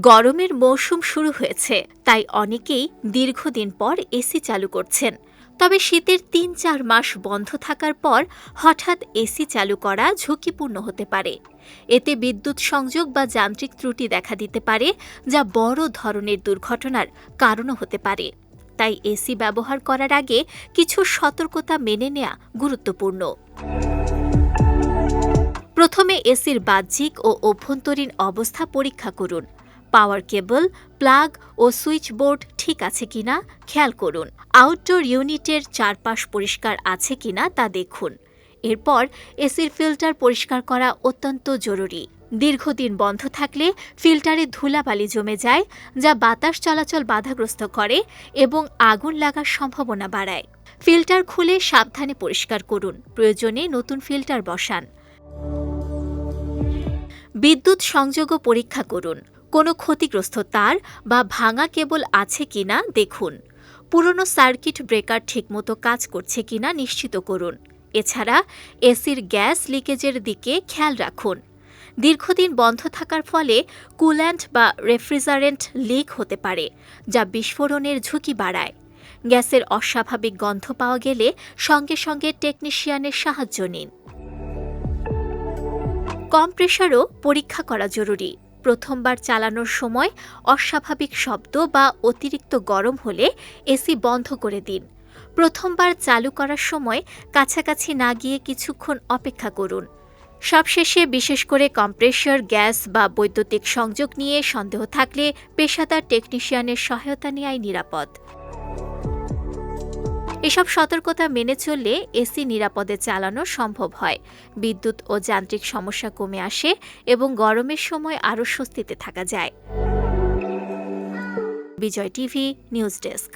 গরমের মৌসুম শুরু হয়েছে, তাই অনেকেই দীর্ঘদিন পর এসি চালু করছেন। তবে শীতের ৩-৪ মাস বন্ধ থাকার পর হঠাৎ এসি চালু করা ঝুঁকিপূর্ণ হতে পারে। এতে বিদ্যুৎ সংযোগ বা যান্ত্রিক ত্রুটি দেখা দিতে পারে, যা বড় ধরনের দুর্ঘটনার কারণও হতে পারে। তাই এসি ব্যবহার করার আগে কিছু সতর্কতা মেনে নেওয়া গুরুত্বপূর্ণ। প্রথমে এসির বাহ্যিক ও অভ্যন্তরীণ অবস্থা পরীক্ষা করুন। পাওয়ার কেবল, প্লাগ ও সুইচ বোর্ড ঠিক আছে কিনা খেয়াল করুন। আউটডোর ইউনিটের চারপাশ পরিষ্কার আছে কিনা তা দেখুন। এরপর এসির ফিল্টার পরিষ্কার করা অত্যন্ত জরুরি। দীর্ঘদিন বন্ধ থাকলে ফিল্টারে ধুলাবালি জমে যায়, যা বাতাস চলাচল বাধাগ্রস্ত করে এবং আগুন লাগার সম্ভাবনা বাড়ায়। ফিল্টার খুলে সাবধানে পরিষ্কার করুন। প্রয়োজনে নতুন ফিল্টার বসান। বিদ্যুৎ সংযোগও পরীক্ষা করুন। কোনো ক্ষতিগ্রস্ত তার বা ভাঙা কেবল আছে কিনা দেখুন। পুরনো সার্কিট ব্রেকার ঠিকমতো কাজ করছে কিনা নিশ্চিত করুন। এছাড়া এসির গ্যাস লিকেজের দিকে খেয়াল রাখুন। দীর্ঘদিন বন্ধ থাকার ফলে কুল্যান্ট বা রেফ্রিজারেন্ট লিক হতে পারে, যা বিস্ফোরণের ঝুঁকি বাড়ায়। গ্যাসের অস্বাভাবিক গন্ধ পাওয়া গেলে সঙ্গে সঙ্গে টেকনিশিয়ানের সাহায্য নিন। কম্প্রেসারও পরীক্ষা করা জরুরি। প্রথমবার চালানোর সময় অস্বাভাবিক শব্দ বা অতিরিক্ত গরম হলে এসি বন্ধ করে দিন। প্রথমবার চালু করার সময় কাছাকাছি না গিয়ে কিছুক্ষণ অপেক্ষা করুন। সবশেষে বিশেষ করে কম্প্রেসর, গ্যাস বা বৈদ্যুতিক সংযোগ নিয়ে সন্দেহ থাকলে পেশাদার টেকনিশিয়ানের সহায়তা নেওয়াই নিরাপদ। এসব সতর্কতা মেনে চললে এসি নিরাপদে চালানো সম্ভব হয়, বিদ্যুৎ ও যান্ত্রিক সমস্যা কমে আসে এবং গরমের সময় আরও স্বস্তিতে থাকা যায়। বিজয় টিভি নিউজ ডেস্ক।